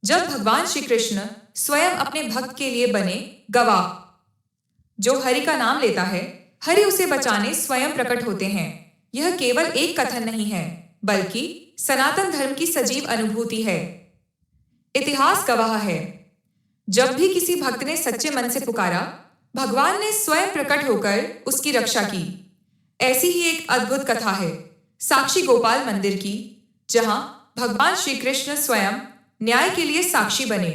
जब भगवान श्री कृष्ण स्वयं अपने भक्त के लिए बने गवाह, जो हरि का नाम लेता है, हरि उसे बचाने स्वयं प्रकट होते हैं। यह केवल एक कथन नहीं है, बल्कि सनातन धर्म की सजीव अनुभूति है। इतिहास गवाह है, जब भी किसी भक्त ने सच्चे मन से पुकारा, भगवान ने स्वयं प्रकट होकर उसकी रक्षा की। ऐसी ही एक अद्भुत कथा है साक्षी गोपाल मंदिर की, जहां भगवान श्री कृष्ण स्वयं न्याय के लिए साक्षी बने।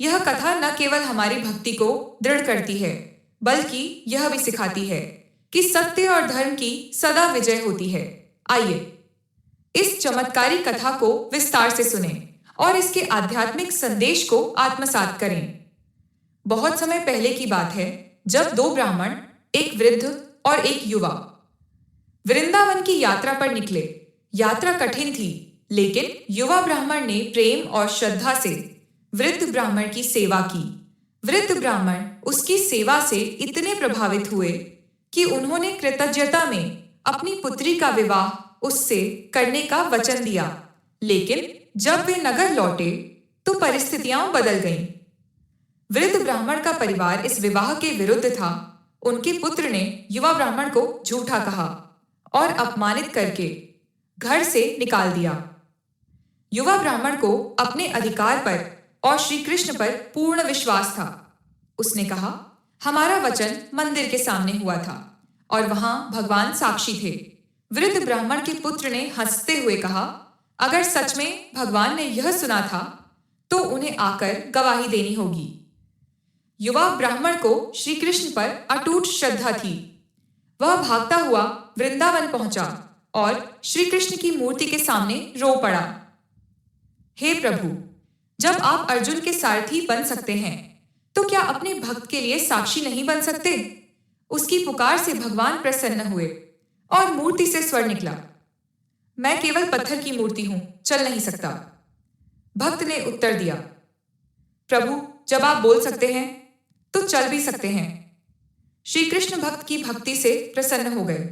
यह कथा न केवल हमारी भक्ति को दृढ़ करती है, बल्कि यह भी सिखाती है कि सत्य और धर्म की सदा विजय होती है। आइए इस चमत्कारी कथा को विस्तार से सुनें और इसके आध्यात्मिक संदेश को आत्मसात करें। बहुत समय पहले की बात है, जब दो ब्राह्मण, एक वृद्ध और एक युवा, वृंदावन की यात्रा पर निकले। यात्रा कठिन थी, लेकिन युवा ब्राह्मण ने प्रेम और श्रद्धा से वृद्ध ब्राह्मण की सेवा की। वृद्ध ब्राह्मण उसकी सेवा से इतने प्रभावित हुए कि उन्होंने कृतज्ञता में अपनी पुत्री का विवाह उससे करने का वचन दिया। लेकिन जब वे नगर लौटे तो परिस्थितियां बदल गईं। वृद्ध ब्राह्मण का परिवार इस विवाह के विरुद्ध था। उनके पुत्र ने युवा ब्राह्मण को झूठा कहा और अपमानित करके घर से निकाल दिया। युवा ब्राह्मण को अपने अधिकार पर और श्री कृष्ण पर पूर्ण विश्वास था। उसने कहा, हमारा वचन मंदिर के सामने हुआ था और वहां भगवान साक्षी थे। वृद्ध ब्राह्मण के पुत्र ने हंसते हुए कहा, अगर सच में भगवान ने यह सुना था तो उन्हें आकर गवाही देनी होगी। युवा ब्राह्मण को श्री कृष्ण पर अटूट श्रद्धा थी। वह भागता हुआ वृंदावन पहुंचा और श्री कृष्ण की मूर्ति के सामने रो पड़ा। हे प्रभु, जब आप अर्जुन के सारथी बन सकते हैं, तो क्या अपने भक्त के लिए साक्षी नहीं बन सकते? उसकी पुकार से भगवान प्रसन्न हुए और मूर्ति से स्वर निकला, मैं केवल पत्थर की मूर्ति हूं, चल नहीं सकता। भक्त ने उत्तर दिया, प्रभु, जब आप बोल सकते हैं तो चल भी सकते हैं। श्री कृष्ण भक्त की भक्ति से प्रसन्न हो गए।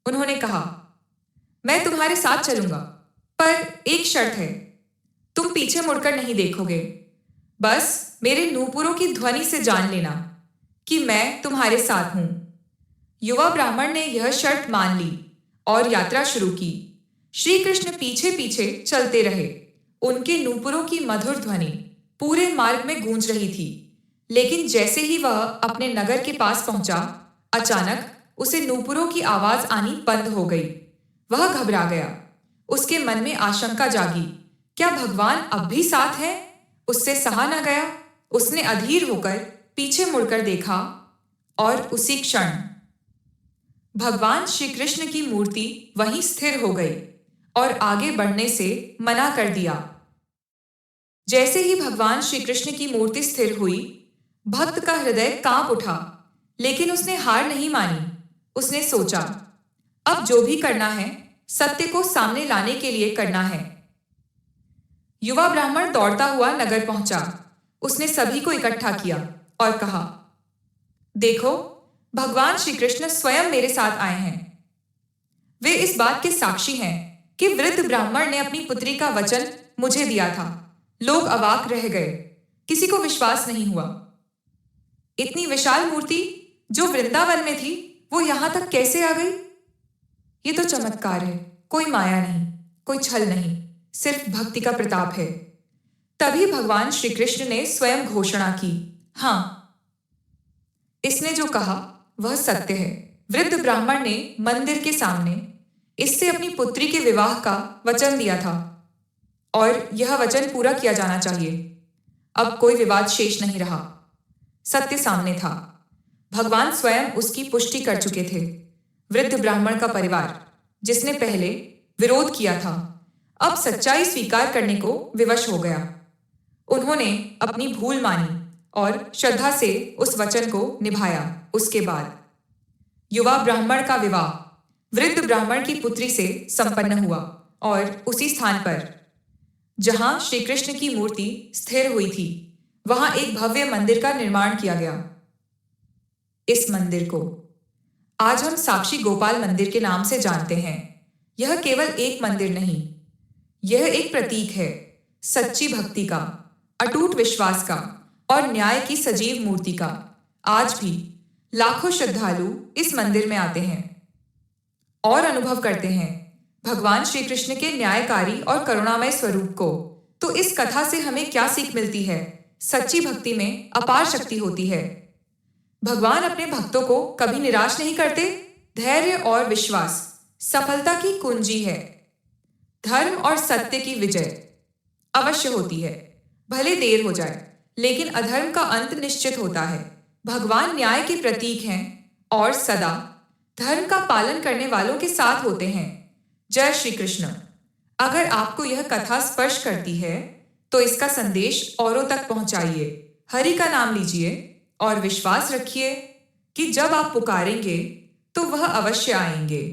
उन्होंने कहा, मैं तुम्हारे साथ चलूंगा, पर एक शर्त है, तुम पीछे मुड़कर नहीं देखोगे। बस मेरे नूपुरों की ध्वनि से जान लेना कि मैं तुम्हारे साथ हूं। युवा ब्राह्मण ने यह शर्त मान ली और यात्रा शुरू की। श्री कृष्ण पीछे पीछे चलते रहे। उनके नूपुरों की मधुर ध्वनि पूरे मार्ग में गूंज रही थी। लेकिन जैसे ही वह अपने नगर के पास पहुंचा, अचानक उसे नूपुरों की आवाज आनी बंद हो गई। वह घबरा गया। उसके मन में आशंका जागी, क्या भगवान अब भी साथ है? उससे सहा न गया। उसने अधीर होकर पीछे मुड़कर देखा और उसी क्षण भगवान श्री कृष्ण की मूर्ति वहीं स्थिर हो गई और आगे बढ़ने से मना कर दिया। जैसे ही भगवान श्री कृष्ण की मूर्ति स्थिर हुई, भक्त का हृदय कांप उठा, लेकिन उसने हार नहीं मानी। उसने सोचा, अब जो भी करना है सत्य को सामने लाने के लिए करना है। युवा ब्राह्मण दौड़ता हुआ नगर पहुंचा। उसने सभी को इकट्ठा किया और कहा, देखो, भगवान श्री कृष्ण स्वयं मेरे साथ आए हैं। वे इस बात के साक्षी हैं कि वृद्ध ब्राह्मण ने अपनी पुत्री का वचन मुझे दिया था। लोग अवाक रह गए, किसी को विश्वास नहीं हुआ। इतनी विशाल मूर्ति जो वृंदावन में थी, वो यहां तक कैसे आ गई? ये तो चमत्कार है, कोई माया नहीं, कोई छल नहीं, सिर्फ भक्ति का प्रताप है। तभी भगवान श्री कृष्ण ने स्वयं घोषणा की, हां, इसने जो कहा वह सत्य है। वृद्ध ब्राह्मण ने मंदिर के सामने इससे अपनी पुत्री के विवाह का वचन दिया था और यह वचन पूरा किया जाना चाहिए। अब कोई विवाद शेष नहीं रहा। सत्य सामने था। भगवान स्वयं उसकी पुष्टि कर चुके थे। वृद्ध ब्राह्मण का परिवार, जिसने पहले विरोध किया था, अब सच्चाई स्वीकार करने को विवश हो गया। उन्होंने अपनी भूल मानी और श्रद्धा से उस वचन को निभाया। उसके बाद युवा ब्राह्मण का विवाह वृद्ध ब्राह्मण की पुत्री से संपन्न हुआ और उसी स्थान पर जहां श्री कृष्ण की मूर्ति स्थिर हुई थी, वहां एक भव्य मंदिर का निर्माण किया गया। इस मंदिर को आज हम साक्षी गोपाल मंदिर के नाम से जानते हैं। यह केवल एक मंदिर नहीं, यह एक प्रतीक है सच्ची भक्ति का, अटूट विश्वास का और न्याय की सजीव मूर्ति का। आज भी लाखों श्रद्धालु इस मंदिर में आते हैं और अनुभव करते हैं भगवान श्री कृष्ण के न्यायकारी और करुणामय स्वरूप को। तो इस कथा से हमें क्या सीख मिलती है? सच्ची भक्ति में अपार शक्ति होती है। भगवान अपने भक्तों को कभी निराश नहीं करते। धैर्य और विश्वास सफलता की कुंजी है। धर्म और सत्य की विजय अवश्य होती है, भले देर हो जाए, लेकिन अधर्म का अंत निश्चित होता है। भगवान न्याय के प्रतीक हैं और सदा धर्म का पालन करने वालों के साथ होते हैं। जय श्री कृष्ण। अगर आपको यह कथा स्पर्श करती है तो इसका संदेश औरों तक पहुंचाइए। हरि का नाम लीजिए और विश्वास रखिए कि जब आप पुकारेंगे तो वह अवश्य आएंगे।